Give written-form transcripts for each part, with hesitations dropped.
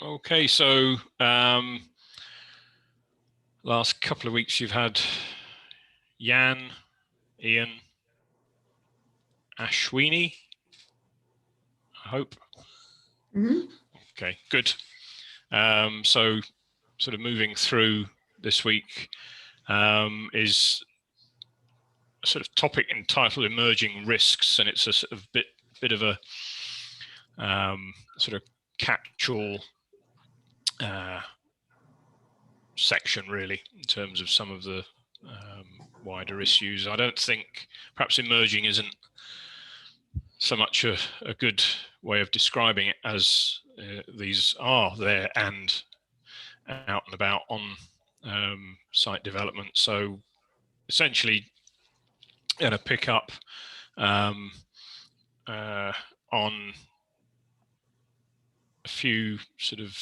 Okay, so last couple of weeks you've had Jan, Ian, Ashwini, I hope. Mm-hmm. Okay, good. So sort of moving through this week is a sort of topic entitled Emerging Risks, and it's a sort of bit of a sort of catch-all section, really, in terms of some of the wider issues. I don't think perhaps emerging isn't so much a good way of describing it, as these are there and out and about on site development. So essentially going to pick up on a few sort of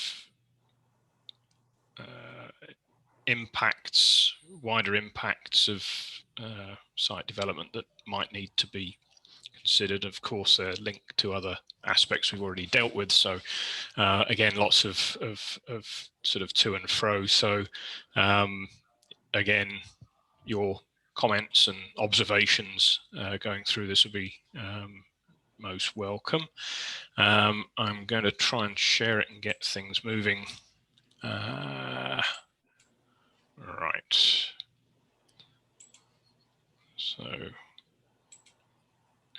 impacts, wider impacts of site development that might need to be considered. Of course, they're linked to other aspects we've already dealt with. So again, lots of sort of to and fro. So again, your comments and observations going through this will be most welcome. I'm going to try and share it and get things moving. Right. So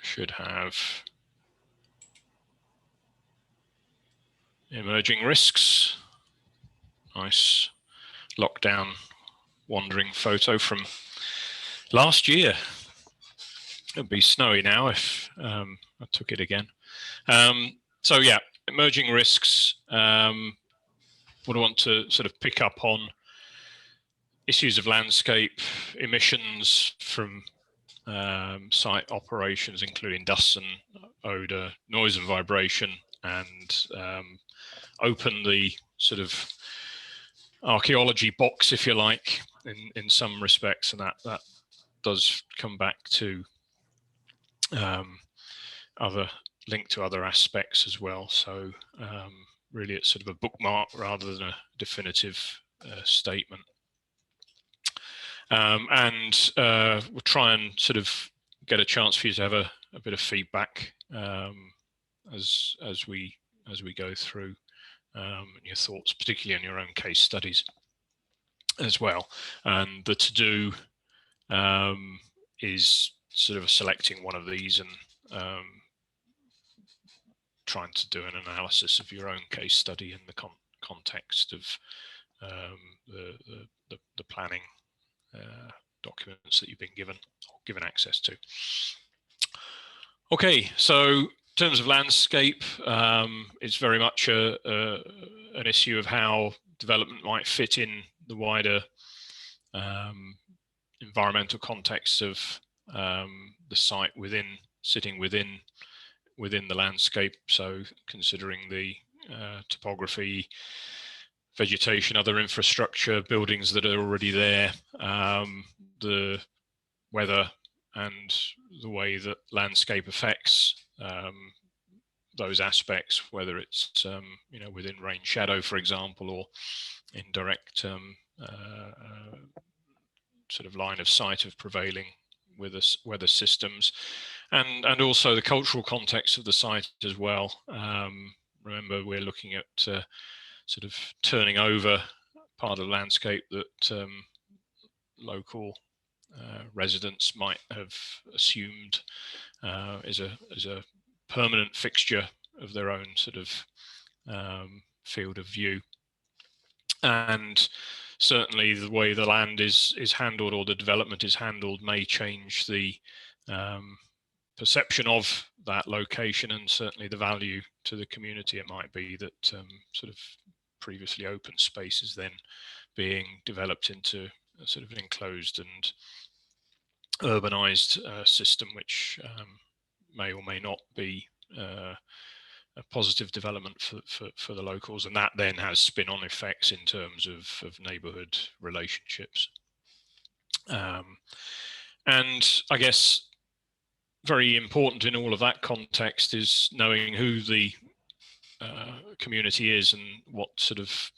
should have emerging risks. Nice lockdown wandering photo from last year. It'd be snowy now if I took it again. So yeah, emerging risks. What I want to sort of pick up on issues of landscape emissions from site operations, including dust and odour, noise and vibration, and open the sort of archaeology box, if you like, in some respects, and that does come back to other linked to other aspects as well. So really it's sort of a bookmark rather than a definitive statement. And we'll try and sort of get a chance for you to have a bit of feedback as we go through your thoughts, particularly on your own case studies as well. And the to do is sort of selecting one of these and trying to do an analysis of your own case study in the context of the planning documents that you've been given access to. Okay, so in terms of landscape, it's very much an issue of how development might fit in the wider environmental context of the site sitting within the landscape. So considering the topography, vegetation, other infrastructure, buildings that are already there, the weather and the way that landscape affects those aspects, whether it's within rain shadow, for example, or in direct sort of line of sight of prevailing weather systems, and also the cultural context of the site as well. Remember, we're looking at sort of turning over part of the landscape that local residents might have assumed is a permanent fixture of their own sort of field of view. And certainly the way the land is handled, or the development is handled, may change the perception of that location, and certainly the value to the community it might be that sort of previously open space is then being developed into a sort of an enclosed and urbanized system, which may or may not be a positive development for the locals, and that then has spin-on effects in terms of neighborhood relationships. And I guess very important in all of that context is knowing who the community is and what sort of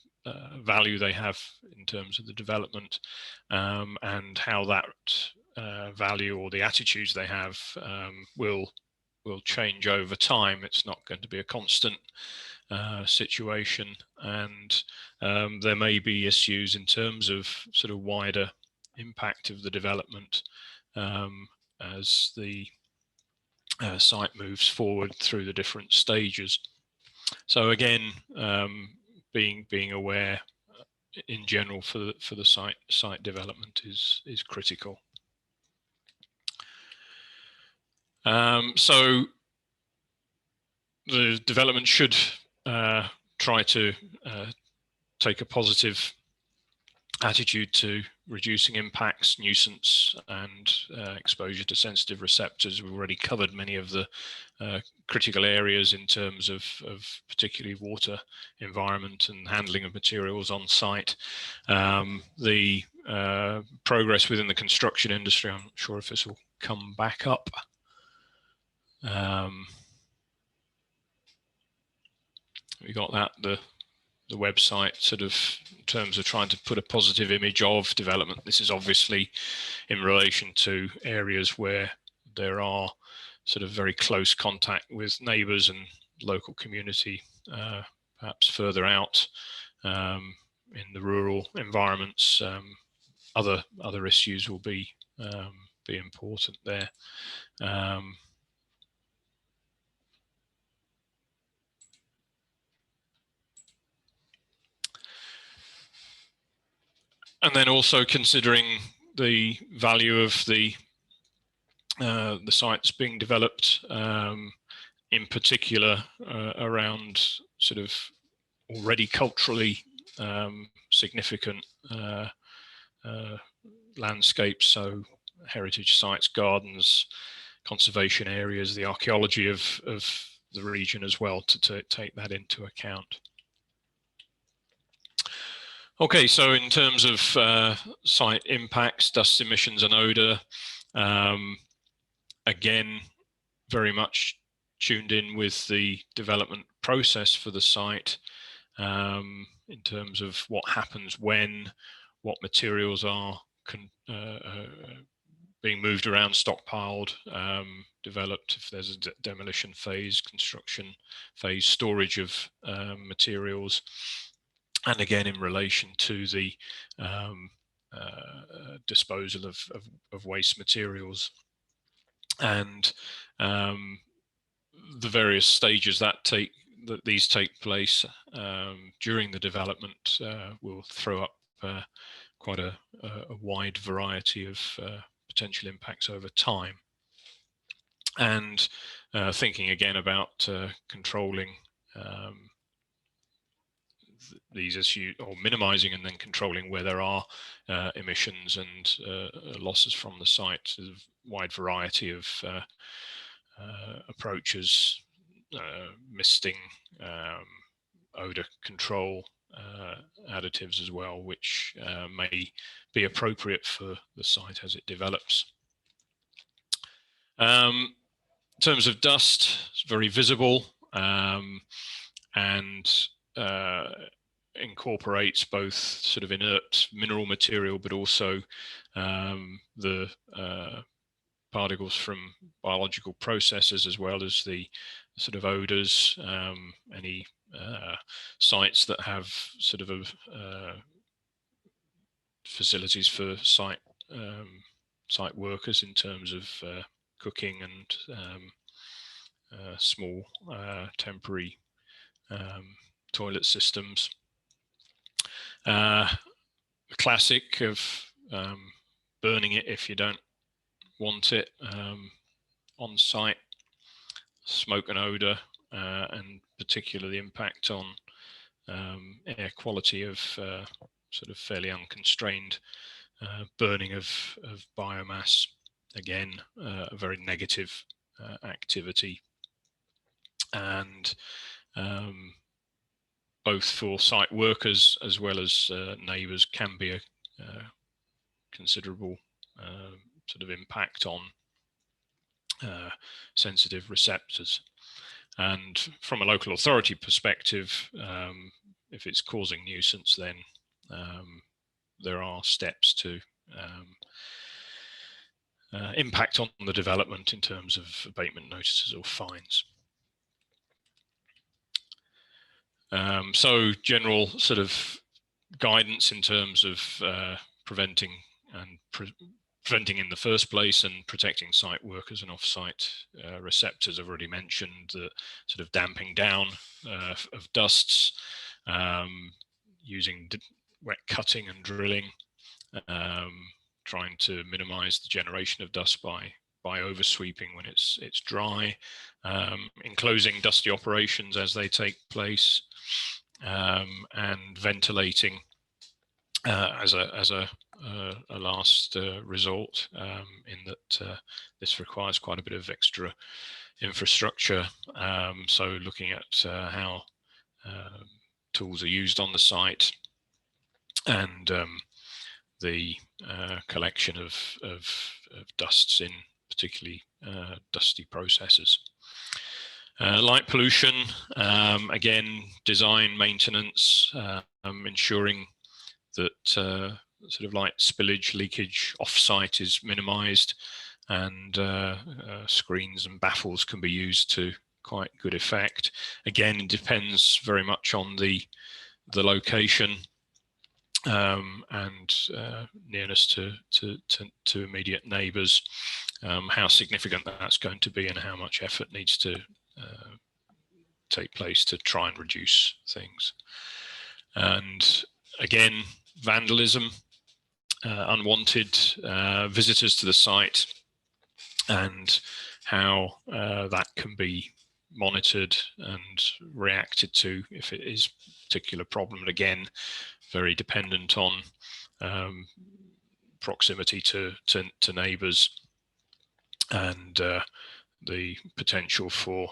value they have in terms of the development, and how that value or the attitudes they have will change over time. It's not going to be a constant situation, and there may be issues in terms of sort of wider impact of the development as the site moves forward through the different stages. So again, being aware in general for the site development is critical. So the development should try to take a positive attitude to reducing impacts, nuisance, and exposure to sensitive receptors. We've already covered many of the critical areas in terms of particularly water, environment, and handling of materials on site. The progress within the construction industry, I'm not sure if this will come back up. We got that, the website, sort of in terms of trying to put a positive image of development. This is obviously in relation to areas where there are sort of very close contact with neighbours and local community, perhaps further out in the rural environments. Other issues will be important there. And then also considering the value of the sites being developed, in particular around sort of already culturally significant landscapes, so heritage sites, gardens, conservation areas, the archaeology of the region as well, to take that into account. Okay, so in terms of site impacts, dust emissions and odour, again, very much tuned in with the development process for the site, in terms of what happens when, what materials are being moved around, stockpiled, developed, if there's a demolition phase, construction phase, storage of materials, and again in relation to the disposal of waste materials, and the various stages that these take place during the development will throw up quite a wide variety of potential impacts over time. And thinking again about controlling these issues, or minimizing and then controlling where there are emissions and losses from the site. There's a wide variety of approaches, misting, odor control, additives as well, which may be appropriate for the site as it develops. In terms of dust, it's very visible and incorporates both sort of inert mineral material, but also the particles from biological processes, as well as the sort of odors. Any sites that have sort of facilities for site workers in terms of cooking and small temporary toilet systems. The classic of burning it if you don't want it on site, smoke and odor, and particularly the impact on air quality of sort of fairly unconstrained burning of biomass. Again, a very negative activity, and both for site workers as well as neighbours can be a considerable sort of impact on sensitive receptors. And from a local authority perspective, if it's causing nuisance, then there are steps to impact on the development in terms of abatement notices or fines. So general sort of guidance in terms of preventing preventing in the first place and protecting site workers and off-site receptors. I've already mentioned the sort of damping down of dusts, using wet cutting and drilling, trying to minimize the generation of dust by oversweeping when it's dry, enclosing dusty operations as they take place, and ventilating as a last resort, in that this requires quite a bit of extra infrastructure. So looking at how tools are used on the site, and the collection of dusts in particularly dusty processes. Light pollution, again, design, maintenance, ensuring that sort of light spillage, leakage off-site is minimized, and screens and baffles can be used to quite good effect. Again, it depends very much on the location, and nearness to immediate neighbours, how significant that's going to be, and how much effort needs to take place to try and reduce things. And again, vandalism, unwanted visitors to the site, and how that can be monitored and reacted to if it is a particular problem. And again, very dependent on proximity to neighbours, and the potential for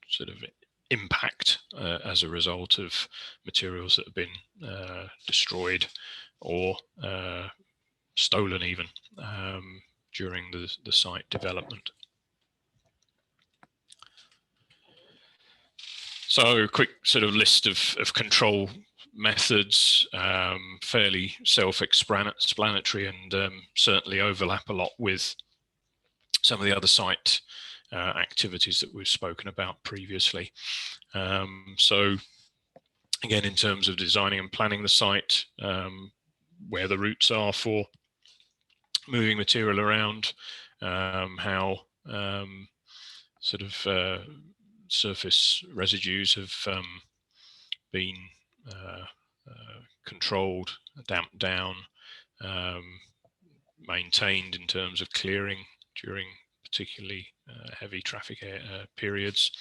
sort of impact as a result of materials that have been destroyed or stolen even during the site development. So a quick sort of list of control methods, fairly self-explanatory, and certainly overlap a lot with some of the other site activities that we've spoken about previously. So again, in terms of designing and planning the site, where the routes are for moving material around, how sort of surface residues have been controlled, damped down, maintained in terms of clearing during particularly heavy traffic periods.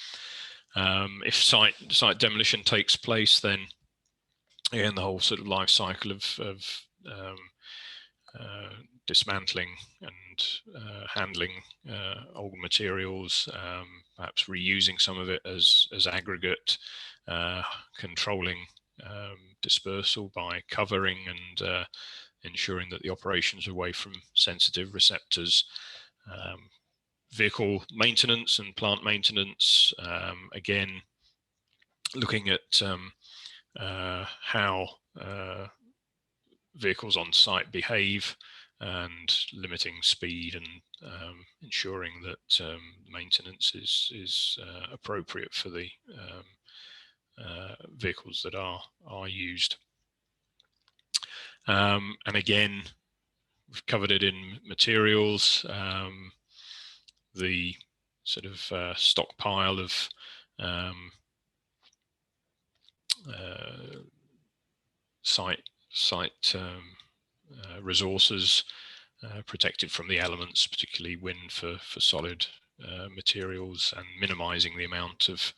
If site demolition takes place, then again the whole sort of life cycle of dismantling and handling old materials, perhaps reusing some of it as aggregate, controlling dispersal by covering and ensuring that the operations are away from sensitive receptors. Vehicle maintenance and plant maintenance, again looking at how vehicles on site behave, and limiting speed, and ensuring that maintenance is appropriate for the vehicles that are used. And again, we've covered it in materials, the sort of stockpile of site resources, protected from the elements, particularly wind for solid materials, and minimizing the amount of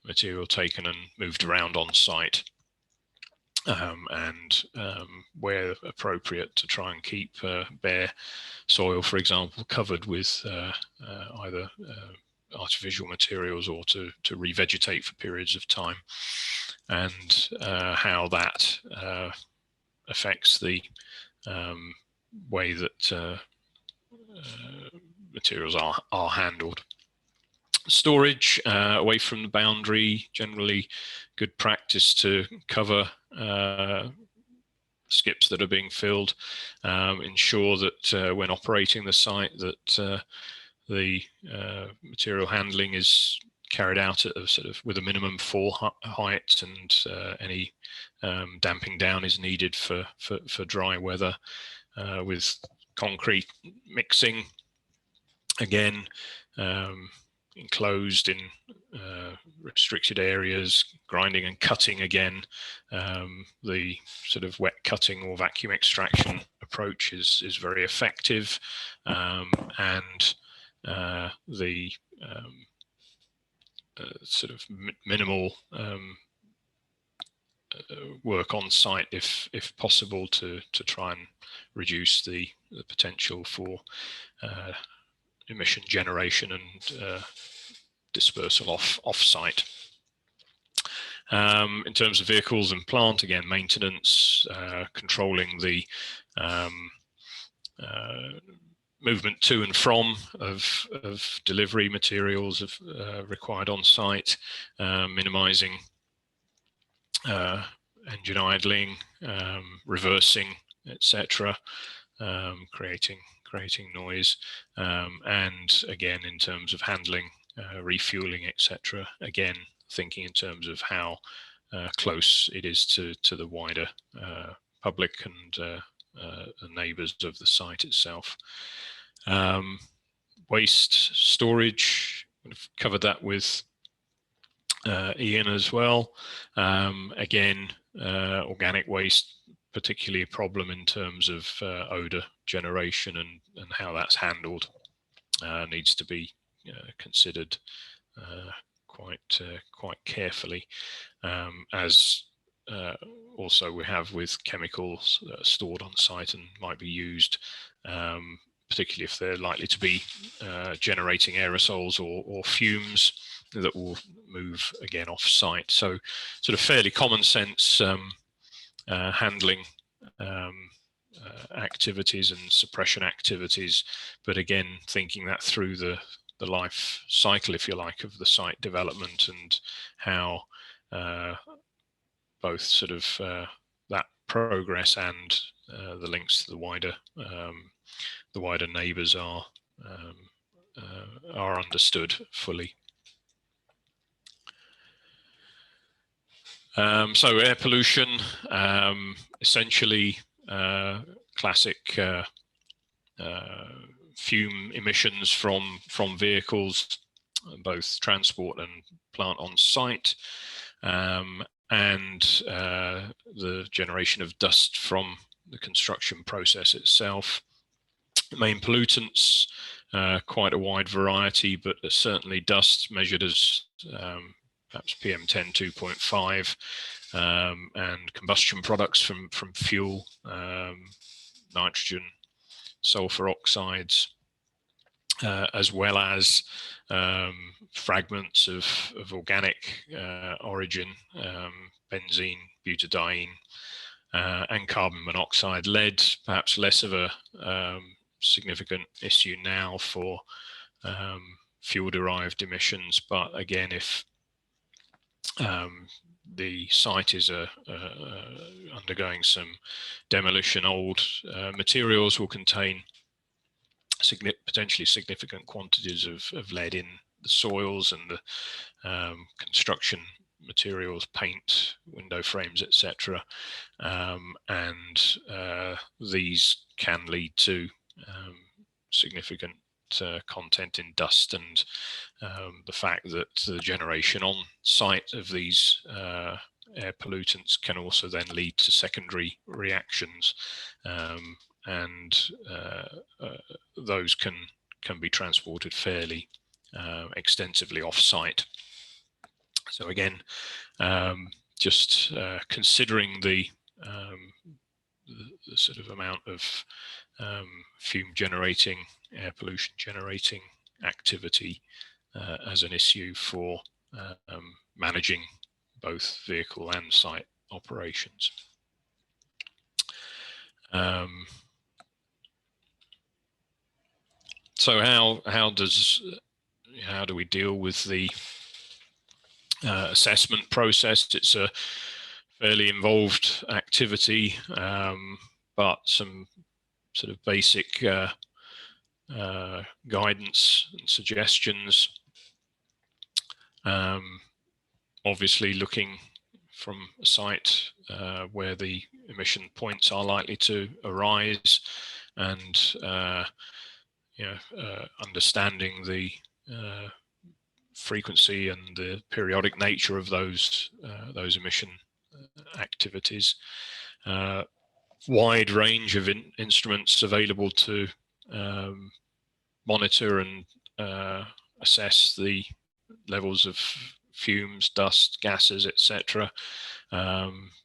material taken and moved around on site, and where appropriate to try and keep bare soil, for example, covered with either artificial materials or to revegetate for periods of time, and how that affects the way that materials are handled. Storage away from the boundary, generally good practice to cover skips that are being filled. Ensure that when operating the site that the material handling is carried out at a sort of with a minimum fall height, and any damping down is needed for dry weather. With concrete mixing, again, enclosed in restricted areas, grinding and cutting again. The sort of wet cutting or vacuum extraction approach is very effective, and the sort of minimal work on site, if possible, to try and reduce the potential for emission generation and dispersal off site. In terms of vehicles and plant, again, maintenance, controlling the movement to and from of delivery materials required on site, minimizing engine idling, reversing, etc., creating noise, and again, in terms of handling, refueling, etc., again, thinking in terms of how close it is to the wider public and neighbours of the site itself. Waste storage, we've covered that with Ian as well. Again, organic waste, particularly a problem in terms of odour generation and how that's handled, needs to be considered quite carefully, as also we have with chemicals that are stored on site and might be used, particularly if they're likely to be generating aerosols or fumes that will move again off site. So sort of fairly common sense handling activities and suppression activities, but again, thinking that through the life cycle, if you like, of the site development, and how both sort of that progress and the links to the wider neighbours are understood fully. So air pollution, essentially classic fume emissions from vehicles, both transport and plant on site, and the generation of dust from the construction process itself. Main pollutants, quite a wide variety, but certainly dust measured as perhaps PM10 2.5, and combustion products from fuel, nitrogen, sulfur oxides, as well as fragments of organic origin, benzene, butadiene, and carbon monoxide. Lead, perhaps less of a significant issue now for fuel-derived emissions, but again, if the site is undergoing some demolition, old materials will contain potentially significant quantities of lead in the soils and the construction materials, paint, window frames, etc. And these can lead to significant content in dust, and the fact that the generation on site of these air pollutants can also then lead to secondary reactions, and those can be transported fairly extensively off site. So again, just considering the sort of amount of fume generating, air pollution generating activity as an issue for managing both vehicle and site operations. So how does how do we deal with the assessment process? It's a fairly involved activity, but some sort of basic guidance and suggestions. Obviously, looking from a site where the emission points are likely to arise, and understanding the frequency and the periodic nature of those emission activities. Wide range of instruments available to monitor and assess the levels of fumes, dust, gases, etc.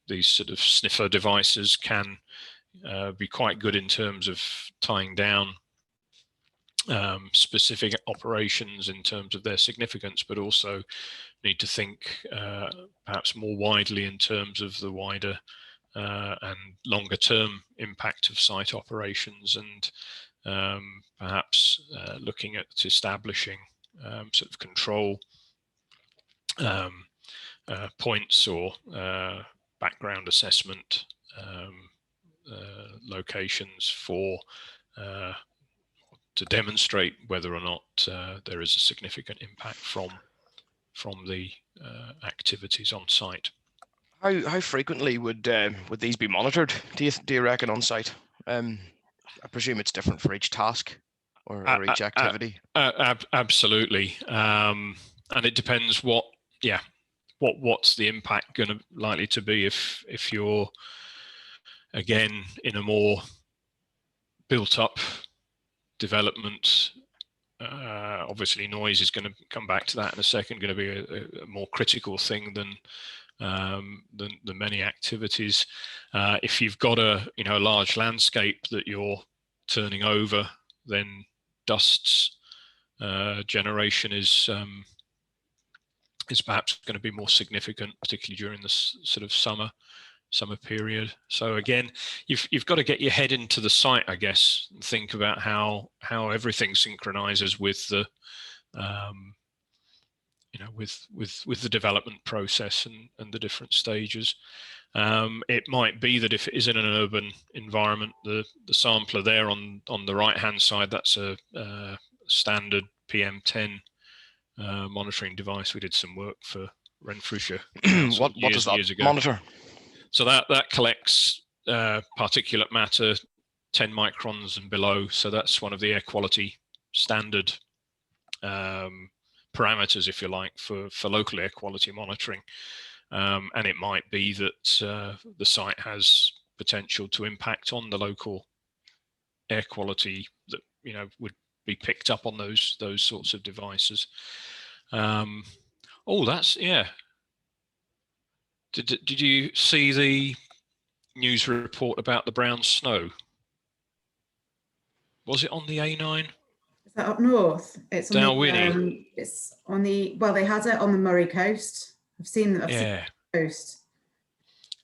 These sort of sniffer devices can be quite good in terms of tying down specific operations in terms of their significance, but also need to think perhaps more widely in terms of the wider and longer term impact of site operations, and perhaps looking at establishing sort of control points or background assessment locations for to demonstrate whether or not there is a significant impact from the activities on site. How frequently would these be monitored? Do you reckon on site? I presume it's different for each task or each activity. Absolutely, and it depends what's the impact going to likely to be if you're again in a more built up development. Obviously noise is going to come back to that in a second, going to be a more critical thing than many activities. If you've got a large landscape that you're turning over, then dust's generation is perhaps going to be more significant, particularly during this sort of summer period. So again, you've got to get your head into the site, I guess, and think about how everything synchronizes with the with the development process and the different stages. It might be that if it is in an urban environment, the sampler there on the right hand side, that's a standard PM10 monitoring device. We did some work for Renfrewshire what does that monitor? So that collects particulate matter 10 microns and below. So that's one of the air quality standard parameters, if you like, for local air quality monitoring. And it might be that the site has potential to impact on the local air quality that would be picked up on those sorts of devices. That's Did you see the news report about the brown snow? Was it on the A9? Is that up north? It's on Dalwhinnie. It's on the, well, they had it on the Murray coast. I've seen the coast.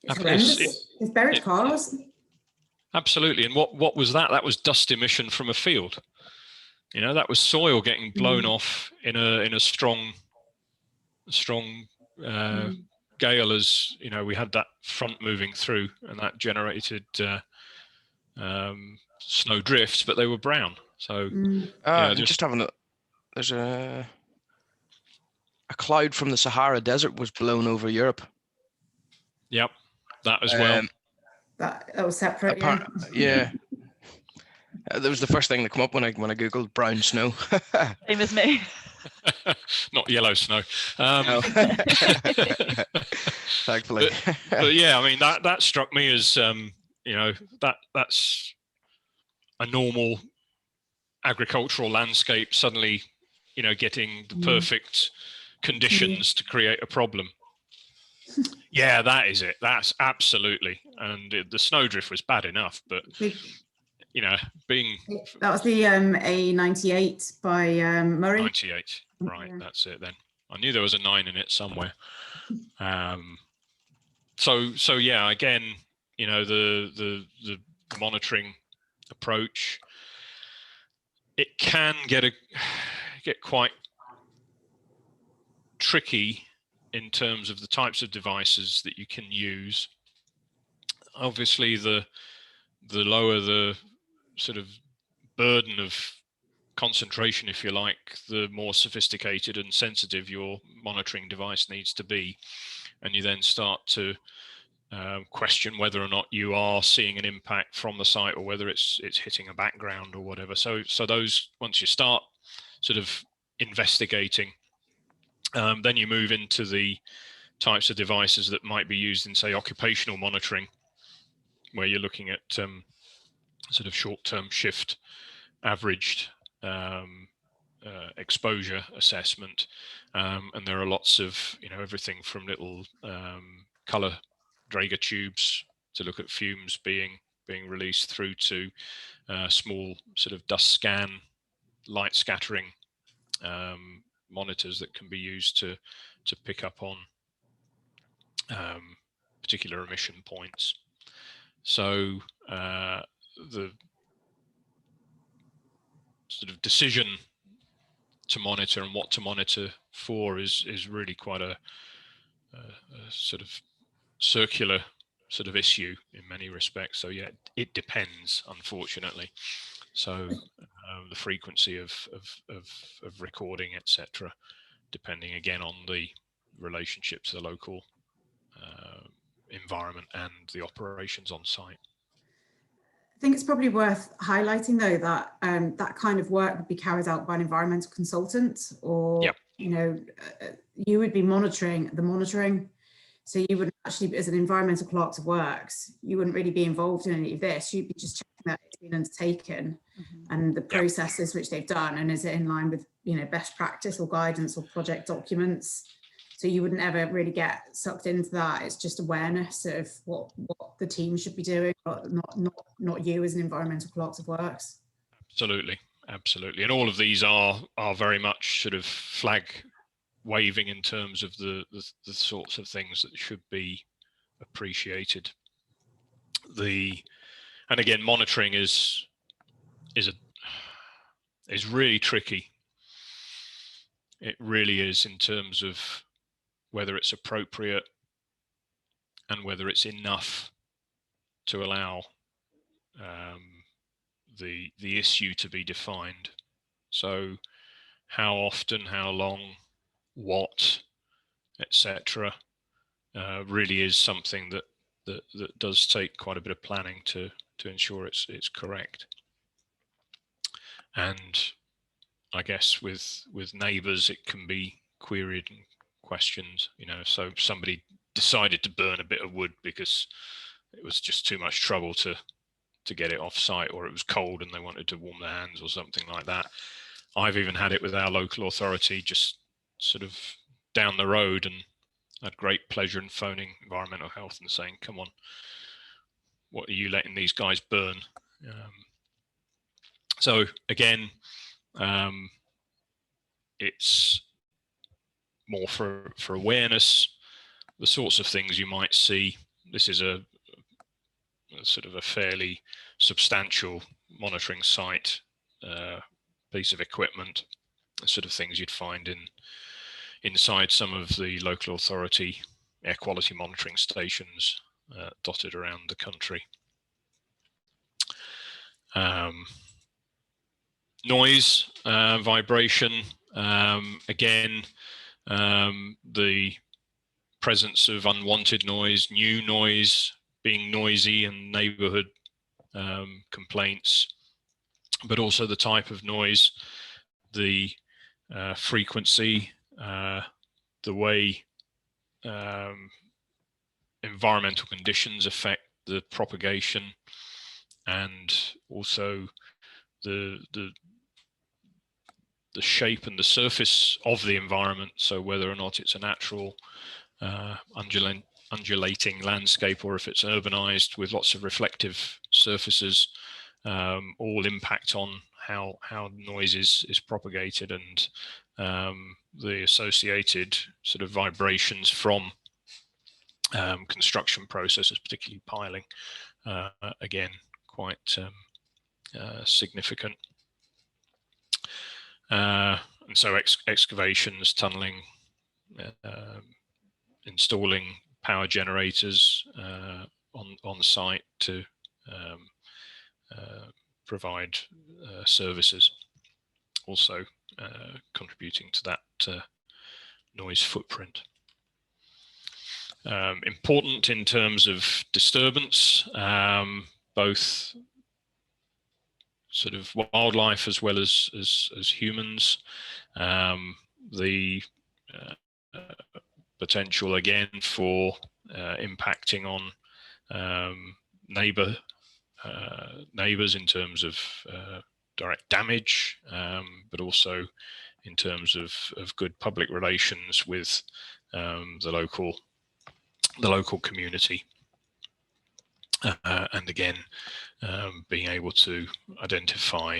It's horrendous. It's buried cars. Absolutely. And what was that? That was dust emission from a field. That was soil getting blown off in a strong gale, as we had that front moving through, and that generated snow drifts, but they were brown. So just having there's a cloud from the Sahara Desert was blown over Europe. Yep, that as well. That was separate. Yeah. That was the first thing that came up when I googled brown snow. Same as me. Not yellow snow. No. Thankfully. But yeah, I mean that struck me as that's a normal agricultural landscape suddenly getting the perfect conditions to create a problem. Yeah, that is it. That's absolutely. And the snowdrift was bad enough, but being that was the A98 by Murray. 98, right? Yeah. That's it then. I knew there was a 9 in it somewhere. So yeah, again, the monitoring approach, it can get quite tricky in terms of the types of devices that you can use. Obviously, the lower the sort of burden of concentration, if you like, the more sophisticated and sensitive your monitoring device needs to be. And you then start to question whether or not you are seeing an impact from the site, or whether it's hitting a background or whatever. So those, once you start sort of investigating, then you move into the types of devices that might be used in, say, occupational monitoring, where you're looking at sort of short-term shift averaged exposure assessment, and there are lots of, everything from little color Drager tubes to look at fumes being released, through to small sort of dust scan light scattering monitors that can be used to pick up on particular emission points. So the sort of decision to monitor and what to monitor for is really quite a sort of circular sort of issue in many respects. So yeah, it depends, unfortunately. So the frequency of recording, etc., depending again on the relationship to the local environment and the operations on site. I think it's probably worth highlighting, though, that that kind of work would be carried out by an environmental consultant, or yep. You would be monitoring the monitoring. So you wouldn't actually, as an environmental clerk of works, you wouldn't really be involved in any of this. You'd be just checking that it's been undertaken and the processes which they've done, and is it in line with best practice or guidance or project documents. So you wouldn't ever really get sucked into that. It's just awareness of what the team should be doing, not you as an environmental clerk of works. Absolutely, absolutely. And all of these are very much sort of flag waving in terms of the sorts of things that should be appreciated. And again, monitoring is really tricky. It really is, in terms of whether it's appropriate and whether it's enough to allow the issue to be defined. So how often, how long, what, etc., really is something that does take quite a bit of planning to ensure it's correct. And I guess with neighbours, it can be queried and questioned. So somebody decided to burn a bit of wood because it was just too much trouble to get it off site, or it was cold and they wanted to warm their hands or something like that. I've even had it with our local authority, just sort of down the road, and had great pleasure in phoning environmental health and saying, come on, what are you letting these guys burn? So again, it's more for awareness, the sorts of things you might see. This is a sort of a fairly substantial monitoring site, piece of equipment, the sort of things you'd find inside some of the local authority air quality monitoring stations dotted around the country. Noise, vibration, again, the presence of unwanted noise, new noise, being noisy, and neighborhood complaints, but also the type of noise, the frequency, the way environmental conditions affect the propagation, and also the shape and the surface of the environment. So whether or not it's a natural undulating landscape, or if it's urbanized with lots of reflective surfaces, all impact on how noise is propagated, and the associated sort of vibrations from construction processes, particularly piling, again, quite significant. And so excavations, tunneling, installing power generators on site to provide services, also contributing to that noise footprint. Important in terms of disturbance, both sort of wildlife as well as humans. The potential again for impacting on neighbors in terms of direct damage, but also in terms of good public relations with the local community, and again being able to identify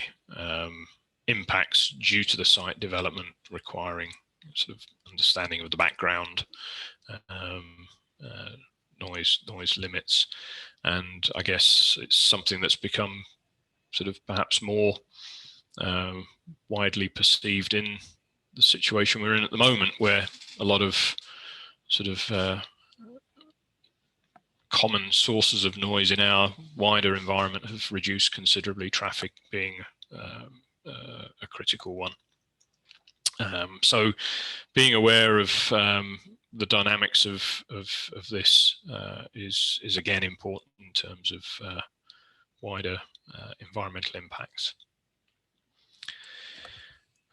impacts due to the site development requiring sort of understanding of the background, noise limits. And I guess it's something that's become sort of perhaps more widely perceived in the situation we're in at the moment, where a lot of sort of common sources of noise in our wider environment have reduced considerably, traffic being a critical one. So being aware of the dynamics of this is again important in terms of wider environmental impacts.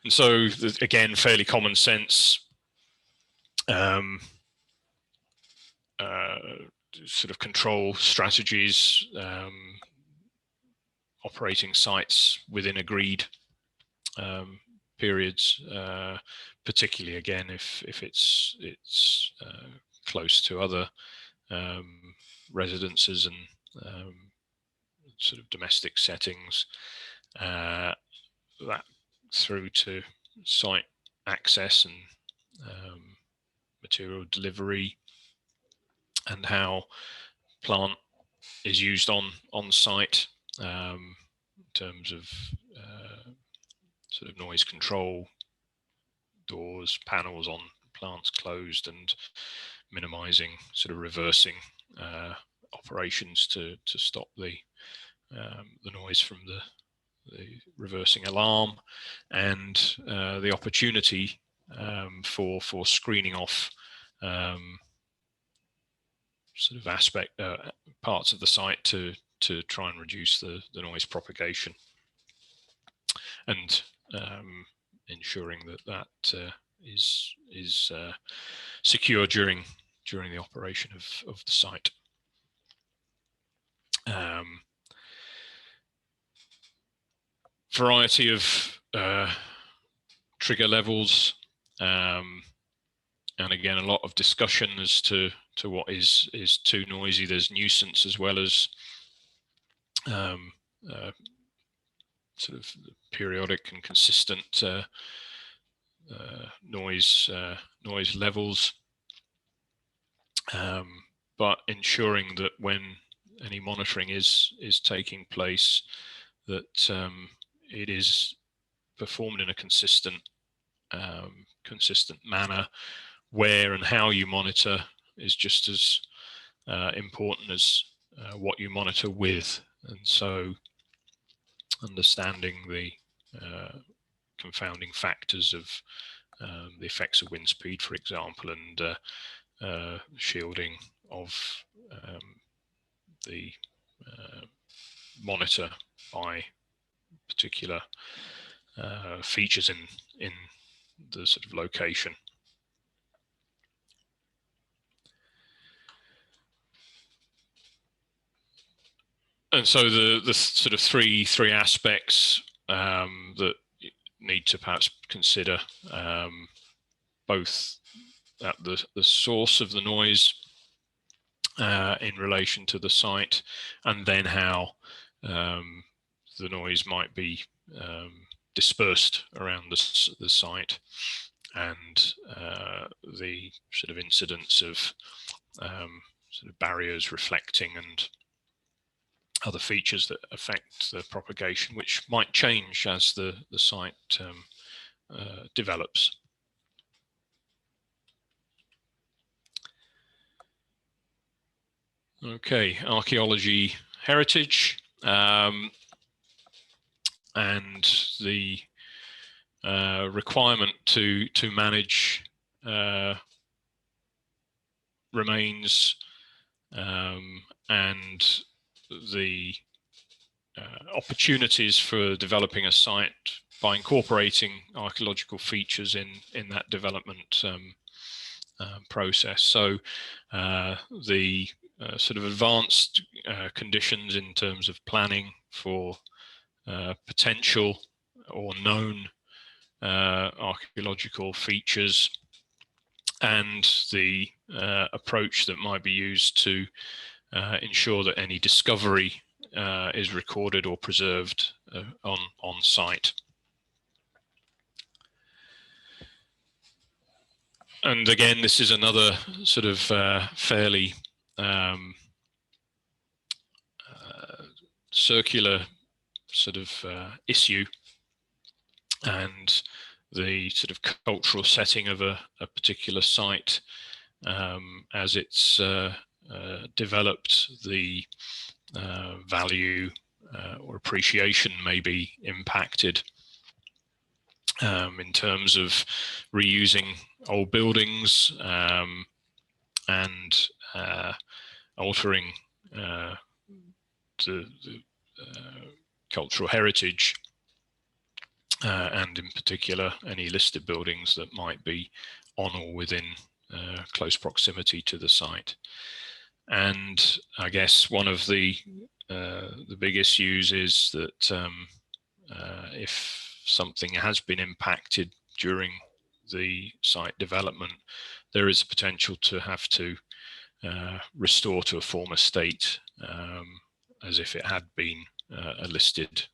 And so again, fairly common sense sort of control strategies, operating sites within agreed periods, particularly again if it's close to other residences and sort of domestic settings, that through to site access and material delivery, and how plant is used on site in terms of sort of noise control, doors, panels on, plants closed, and minimizing sort of reversing operations to stop the noise from the reversing alarm, and the opportunity for screening off sort of parts of the site to try and reduce the noise propagation, and ensuring that is secure during the operation of the site. Variety of trigger levels, and again a lot of discussion as to what is too noisy. There's nuisance as well as sort of periodic and consistent noise levels, but ensuring that when any monitoring is taking place, that it is performed in a consistent manner. Where and how you monitor is just as important as what you monitor with, and so understanding the confounding factors of the effects of wind speed, for example, and shielding of the monitor by particular features in the sort of location. And so the sort of three aspects that need to perhaps consider, both at the source of the noise in relation to the site, and then how the noise might be dispersed around the site, and the sort of incidence of sort of barriers, reflecting, and other features that affect the propagation, which might change as the site develops. Okay, archaeology heritage, and the requirement to manage remains, and the opportunities for developing a site by incorporating archaeological features in that development process. So the sort of advanced conditions in terms of planning for potential or known archaeological features, and the approach that might be used to ensure that any discovery is recorded or preserved on site. And again, this is another sort of fairly circular sort of issue, and the sort of cultural setting of a particular site as it's developed, the value or appreciation may be impacted in terms of reusing old buildings and altering the cultural heritage, and in particular any listed buildings that might be on or within close proximity to the site. And I guess one of the big issues is that if something has been impacted during the site development, there is a potential to have to restore to a former state as if it had been a listed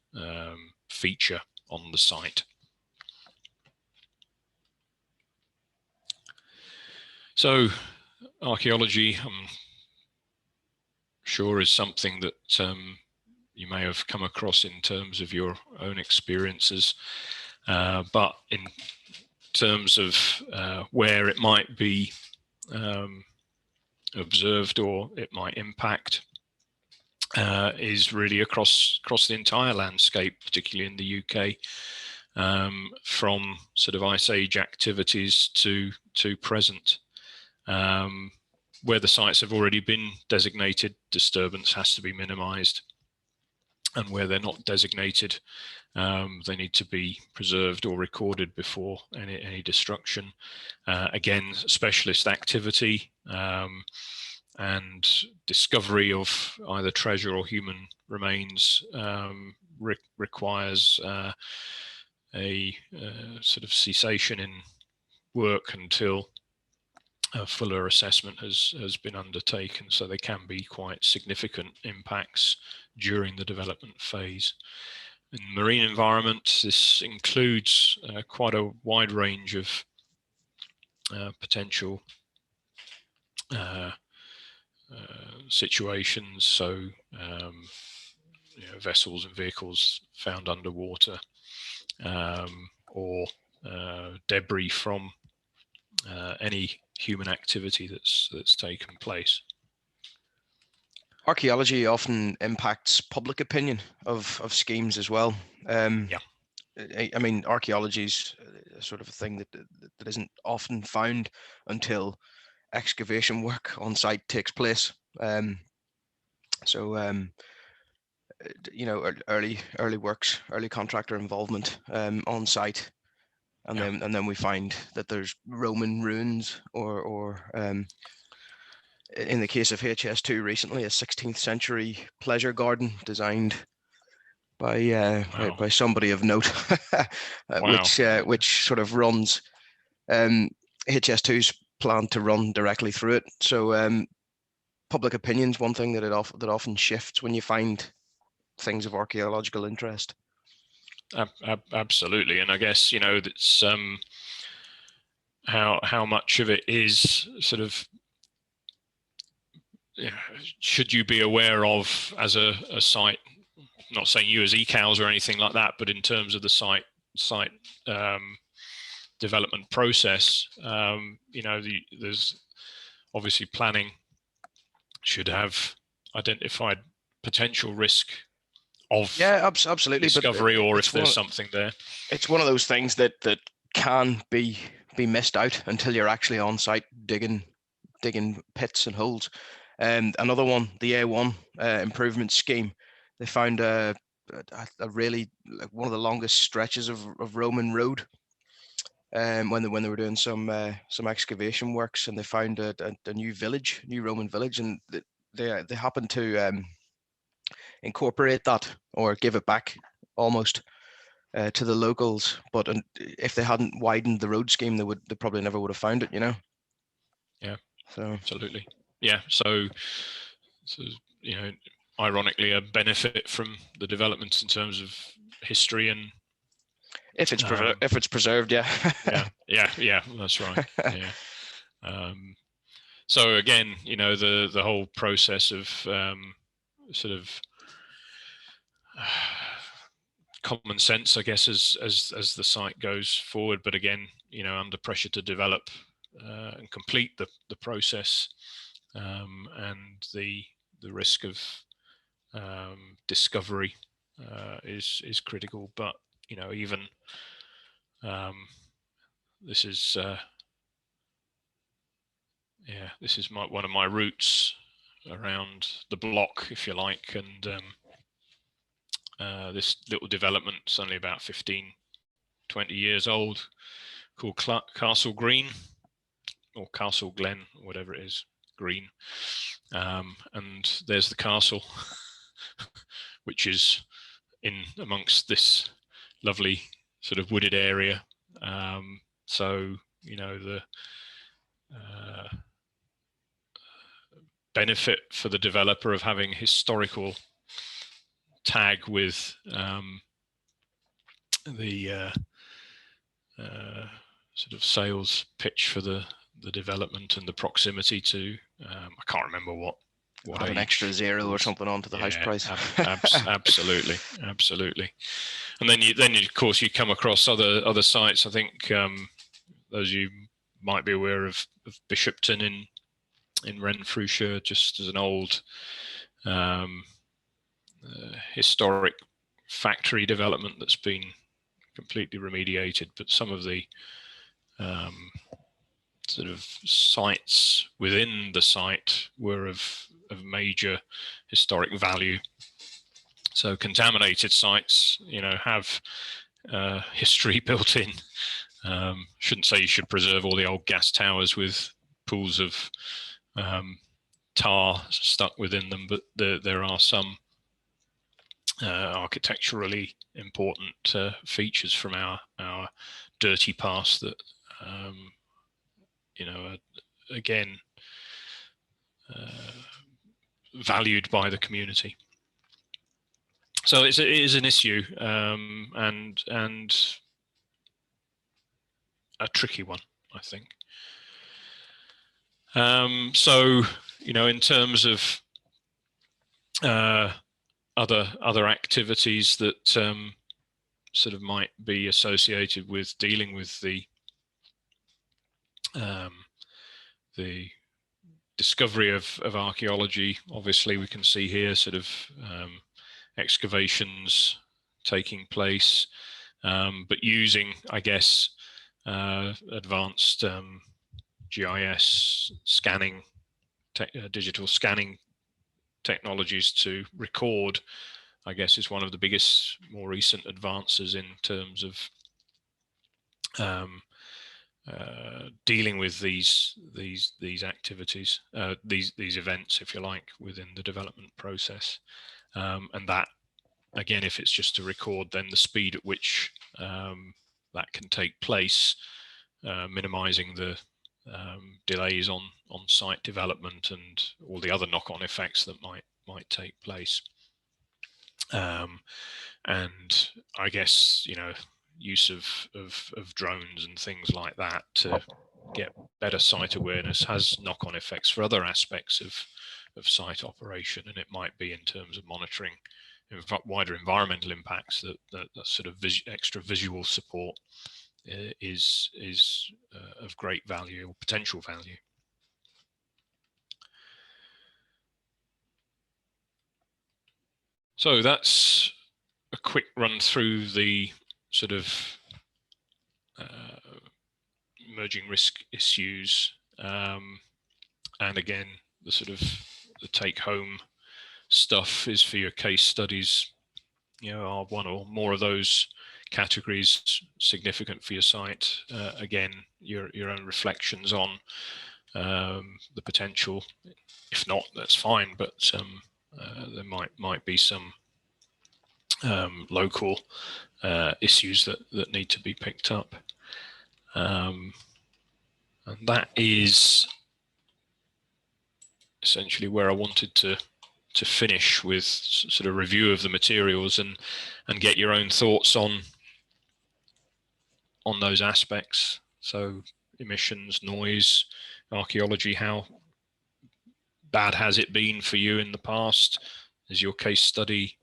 feature on the site. So archaeology, I'm sure, is something that you may have come across in terms of your own experiences, but in terms of where it might be observed or it might impact, is really across the entire landscape, particularly in the UK, from sort of Ice Age activities to present. Where the sites have already been designated, disturbance has to be minimized, and where they're not designated, they need to be preserved or recorded before any destruction. Again, specialist activity and discovery of either treasure or human remains requires a sort of cessation in work until a fuller assessment has been undertaken. So there can be quite significant impacts during the development phase. In marine environments, this includes quite a wide range of potential situations. So vessels and vehicles found underwater, or debris from any human activity that's taken place. Archaeology often impacts public opinion of schemes as well. Yeah. I mean, archaeology is sort of a thing that isn't often found until excavation work on site takes place. Early works, early contractor involvement on site, and then we find that there's Roman ruins, or in the case of HS2 recently, a 16th century pleasure garden designed by somebody of note, which sort of runs HS2's plan to run directly through it. So public opinion's one thing that often shifts when you find things of archaeological interest. Absolutely, and I guess that's how much of it is sort of should you be aware of as a site. Not saying you as ECALs or anything like that, but in terms of the site development process, there's obviously planning should have identified potential risk of absolutely discovery, but or if there's something there? It's one of those things that can be missed out until you're actually on site digging pits and holes. Another one, the A1 improvement scheme, they found a really, like, one of the longest stretches of Roman road. When they were doing some excavation works, and they found a new Roman village, and they happened to incorporate that, or give it back almost, to the locals. But if they hadn't widened the road scheme, they probably never would have found it, Yeah. So absolutely. Yeah. So ironically, a benefit from the developments in terms of history and if it's preserved, yeah. yeah, that's right. Yeah. So again, the whole process of sort of common sense, I guess, as the site goes forward, but again, under pressure to develop and complete the process, and the risk of discovery is critical. But even this is one of my roots around the block, if you like, and this little development is only about 15-20 years old, called Castle Green, or Castle Glen, whatever it is, Green. And there's the castle, which is in amongst this lovely sort of wooded area. So the benefit for the developer of having historical tag with the sort of sales pitch for the development, and the proximity to I can't remember what Add an extra zero or something onto the house price. Absolutely. And then you of course you come across other sites. I think those of you might be aware of Bishopton in Renfrewshire, just as an old historic factory development that's been completely remediated, but some of the sort of sites within the site were of major historic value. So contaminated sites, have history built in. Shouldn't say you should preserve all the old gas towers with pools of tar stuck within them, but there are some architecturally important features from our dirty past that again valued by the community. So it is an issue, and a tricky one, I think. So in terms of other activities that sort of might be associated with dealing with the discovery of archaeology, obviously we can see here sort of excavations taking place, but using, I guess, advanced GIS scanning, digital scanning technologies to record, I guess, is one of the biggest, more recent advances in terms of dealing with these activities, these events, if you like, within the development process. And that, again, if it's just to record, then the speed at which that can take place, minimizing the delays on site development and all the other knock-on effects that might take place. And I guess use of drones and things like that to get better site awareness has knock-on effects for other aspects of site operation, and it might be in terms of monitoring wider environmental impacts. That sort of extra visual support is of great value, or potential value. So that's a quick run through the sort of emerging risk issues, and again, the sort of the take-home stuff is for your case studies. Are one or more of those categories significant for your site? Again, your own reflections on the potential. If not, that's fine, but there might be some local issues that need to be picked up. And that is essentially where I wanted to finish, with sort of review of the materials and get your own thoughts on those aspects. So emissions, noise, archaeology, how bad has it been for you in the past? Is your case study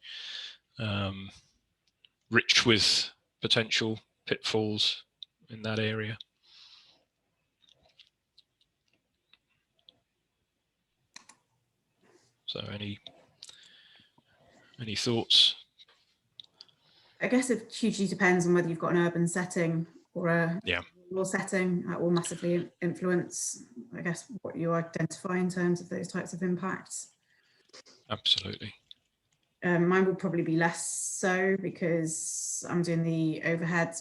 rich with potential pitfalls in that area? So any thoughts? I guess it hugely depends on whether you've got an urban setting or a rural setting. That will massively influence, I guess, what you identify in terms of those types of impacts. Absolutely. Mine will probably be less so because I'm doing the overhead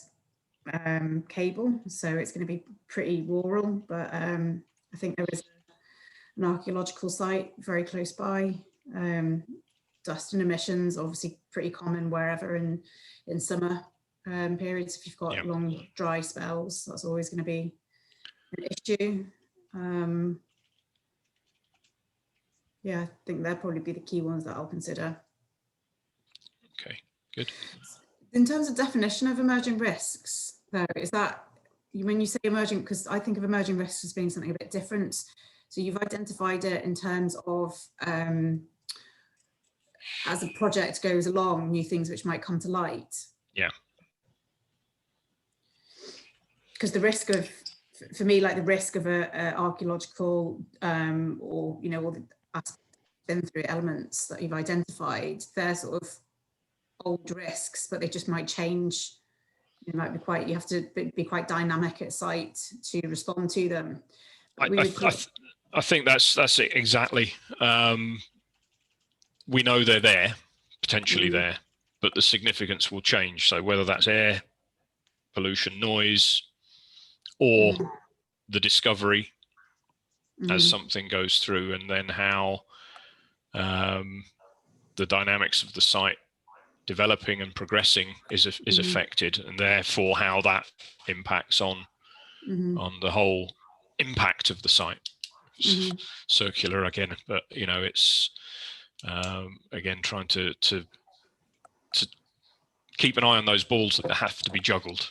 cable, so it's going to be pretty rural, but I think there is an archaeological site very close by. Dust and emissions, obviously pretty common wherever in summer periods. If you've got long dry spells, that's always going to be an issue. Yeah, I think they'll probably be the key ones that I'll consider. Okay, good. In terms of definition of emerging risks, though, is that when you say emerging, because I think of emerging risks as being something a bit different. So you've identified it in terms of as a project goes along, new things which might come to light. Yeah. Because the risk of, for me, like the risk of a archaeological or all the been through elements that you've identified, they're sort of old risks, but they just might change. You might be you have to be quite dynamic at site to respond to them. I think that's it exactly. We know they're there, potentially there, but the significance will change. So whether that's air pollution, noise, or the discovery as something goes through, and then how the dynamics of the site developing and progressing is affected, and therefore how that impacts on the whole impact of the site. Circular again, but it's again trying to keep an eye on those balls that have to be juggled.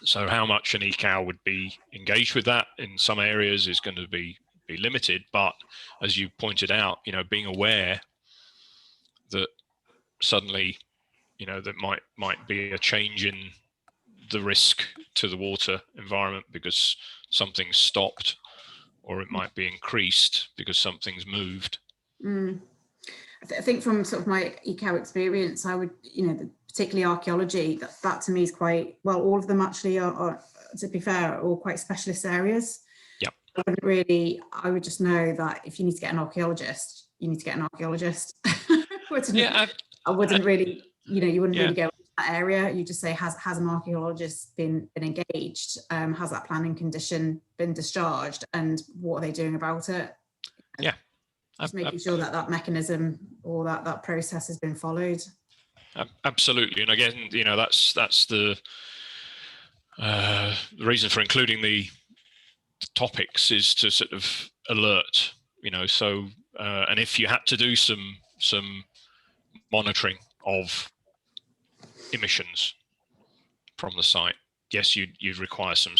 So how much an ECAL would be engaged with that in some areas is going to be limited, but as you pointed out, being aware that suddenly there might be a change in the risk to the water environment because something's stopped, or it might be increased because something's moved. I think from sort of my ECAL experience, I would, particularly archaeology, that to me is quite, well, all of them actually are, to be fair, are all quite specialist areas. Yep. I would just know that if you need to get an archaeologist, you need to get an archaeologist. I wouldn't really, you wouldn't really go into that area. You just say, has an archaeologist been engaged? Has that planning condition been discharged? And what are they doing about it? Yeah. Just making sure that mechanism or that process has been followed. Absolutely, and again, that's the reason for including the topics is to sort of alert. So and if you had to do some monitoring of emissions from the site, yes, you'd require some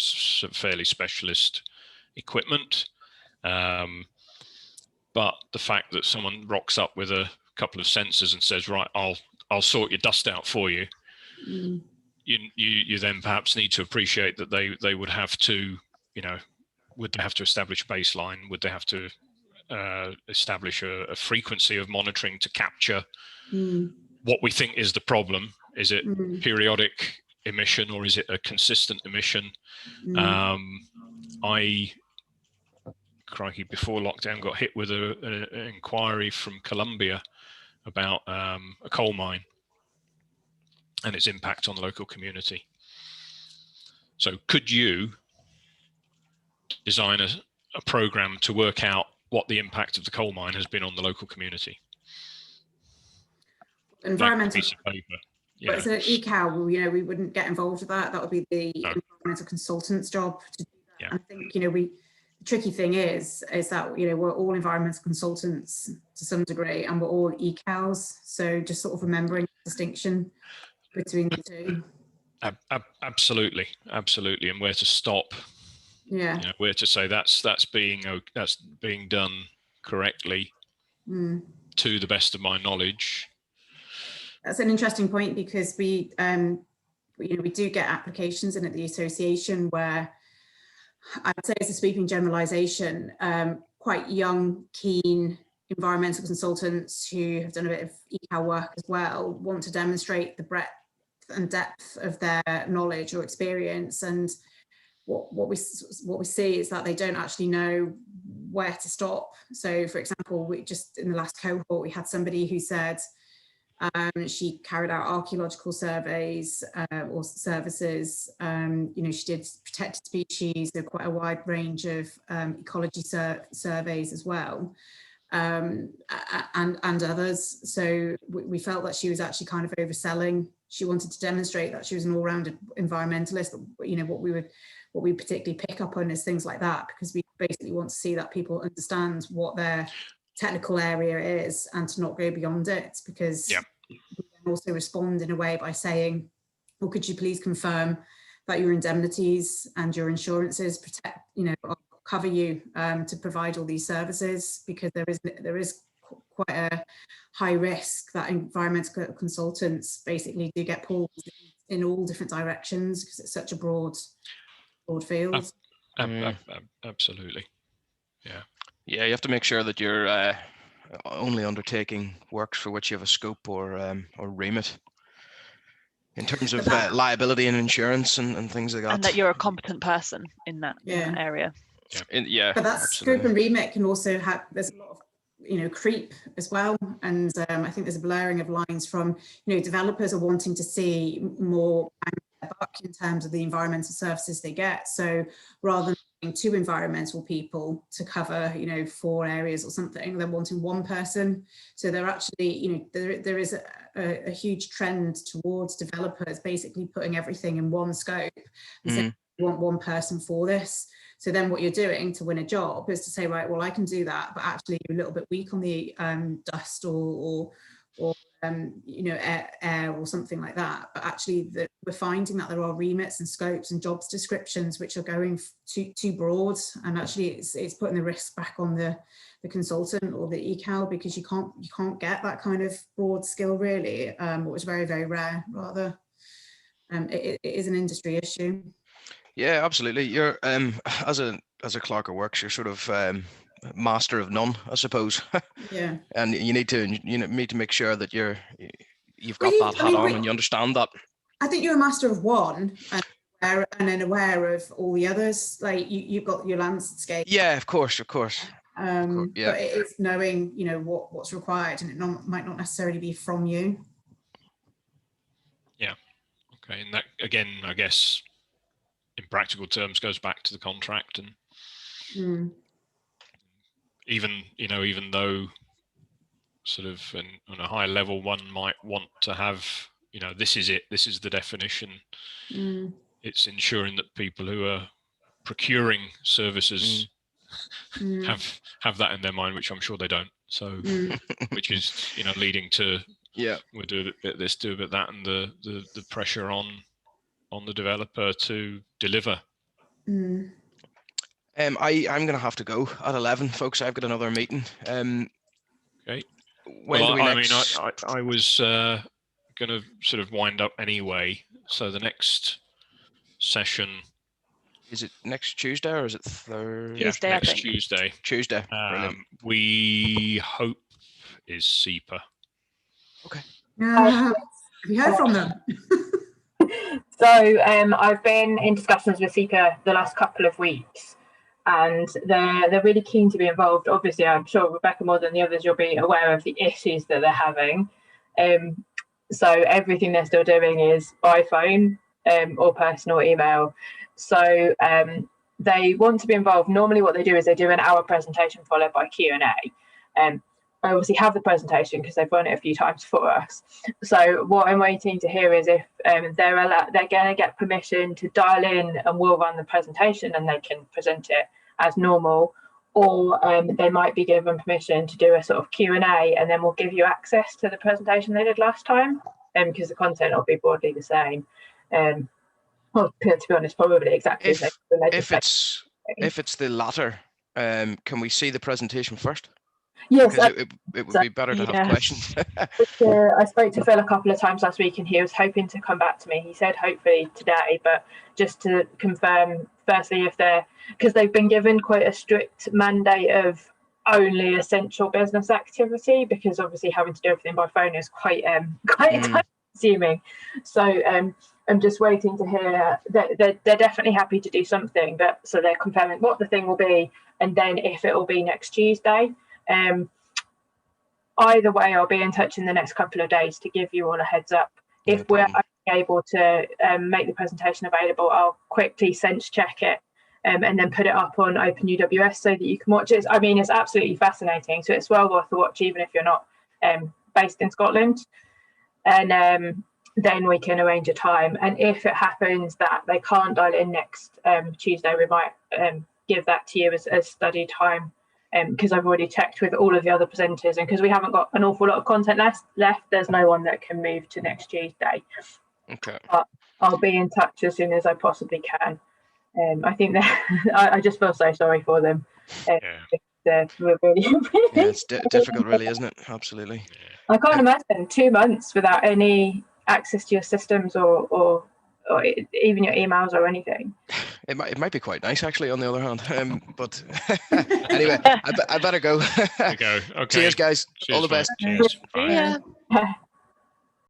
fairly specialist equipment. But the fact that someone rocks up with a couple of sensors and says, right, I'll sort your dust out for you, you then perhaps need to appreciate that they would have to, would they have to establish a baseline? Would they have to establish a frequency of monitoring to capture Mm. what we think is the problem. Is it Mm. periodic emission, or is it a consistent emission? Mm. Crikey, before lockdown, got hit with an inquiry from Colombia about a coal mine and its impact on the local community. So could you design a program to work out what the impact of the coal mine has been on the local community? Environmental, piece of paper. but it's an ECAL, we wouldn't get involved with that. That would be the environmental consultant's job to do that. Yeah. And I think, the tricky thing is that, we're all environmental consultants to some degree, and we're all ECALs. So just sort of remembering the distinction between the two. Absolutely. And where to stop. Yeah. Where to say that's being done correctly to the best of my knowledge. That's an interesting point, because we do get applications in at the association where I'd say it's a sweeping generalisation, quite young, keen environmental consultants who have done a bit of ecal work as well want to demonstrate the breadth and depth of their knowledge or experience. And what we see is that they don't actually know where to stop. So, for example, we just in the last cohort, we had somebody who said she carried out archaeological surveys or services. She did protected species, so quite a wide range of ecology surveys as well, and others. So we felt that she was actually kind of overselling. She wanted to demonstrate that she was an all-rounded environmentalist, but what we particularly pick up on is things like that, because we basically want to see that people understand what their technical area is and to not go beyond it, because we can also respond in a way by saying, well, could you please confirm that your indemnities and your insurances cover you to provide all these services, because there is quite a high risk that environmental consultants basically do get pulled in all different directions, because it's such a broad field. Absolutely. You have to make sure that you're only undertaking works for which you have a scope or remit in terms of liability and insurance and things like that. And that you're a competent person in that area. But that scope and remit can also there's a lot of creep as well, and I think there's a blurring of lines from developers are wanting to see more buck in terms of the environmental services they get. So rather than having 2 environmental people to cover 4 areas or something, they're wanting 1 person. So they're actually there is a huge trend towards developers basically putting everything in one scope and saying we want 1 person for this. So then what you're doing to win a job is to say, right, well, I can do that, but actually you're a little bit weak on the dust or air or something like that. But actually we're finding that there are remits and scopes and jobs descriptions which are going too broad, and actually it's putting the risk back on the consultant or the ecal, because you can't get that kind of broad skill really, or it's very, very rare rather. It is an industry issue. Yeah, absolutely. You're as a clerk of works, you're sort of master of none, I suppose. Yeah. And you need to make sure that you've got that hat on and you understand that. I think you're a master of one and then aware of all the others. Like you've got your landscape. Yeah, of course. But it is knowing, what's required, and it might not necessarily be from you. Yeah. Okay. And that again, I guess, in practical terms, goes back to the contract, and even though sort of on a high level one might want to have, this is the definition. It's ensuring that people who are procuring services have that in their mind, which I'm sure they don't. So, which is leading to we'll do a bit of this, do a bit of that, and the pressure on the developer to deliver. I'm going to have to go at 11, folks. I've got another meeting. Okay. I was going to sort of wind up anyway. So the next session Is it next Tuesday or is it Thursday? Tuesday, I next think. Tuesday. Tuesday. Brilliant. We hope is SEPA. Okay. Have you heard from them? So I've been in discussions with SEPA the last couple of weeks, and they're really keen to be involved. Obviously, I'm sure Rebecca, more than the others, you'll be aware of the issues that they're having. So everything they're still doing is by phone or personal email. So they want to be involved. Normally what they do is they do an hour presentation followed by Q&A. I obviously have the presentation because they've run it a few times for us. So what I'm waiting to hear is if they're going to get permission to dial in, and we'll run the presentation and they can present it as normal, or they might be given permission to do a sort of Q&A, and then we'll give you access to the presentation they did last time, because the content will be broadly the same. Well, to be honest, probably exactly the same. If it's the latter, can we see the presentation first? Yes, because it would be better to have questions. I spoke to Phil a couple of times last week, and he was hoping to come back to me. He said hopefully today, but just to confirm, firstly, because they've been given quite a strict mandate of only essential business activity, because obviously having to do everything by phone is quite time consuming. So I'm just waiting to hear that they're definitely happy to do something, but so they're confirming what the thing will be, and then if it will be next Tuesday. Either way, I'll be in touch in the next couple of days to give you all a heads up. If we're able to make the presentation available, I'll quickly sense check it and then put it up on OpenUWS so that you can watch it. I mean, it's absolutely fascinating, so it's well worth a watch even if you're not based in Scotland. And then we can arrange a time. And if it happens that they can't dial in next Tuesday, we might give that to you as study time. Because I've already checked with all of the other presenters, and because we haven't got an awful lot of content left, there's no one that can move to next Tuesday. Okay. But I'll be in touch as soon as I possibly can. I think that I just feel so sorry for them. We're really it's difficult, really, isn't it? Absolutely. I can't imagine 2 months without any access to your systems or even your emails or anything. It might be quite nice, actually, on the other hand. But anyway, I better go. Okay. Cheers, guys. Cheers, all the best. Cheers. Bye. Yeah.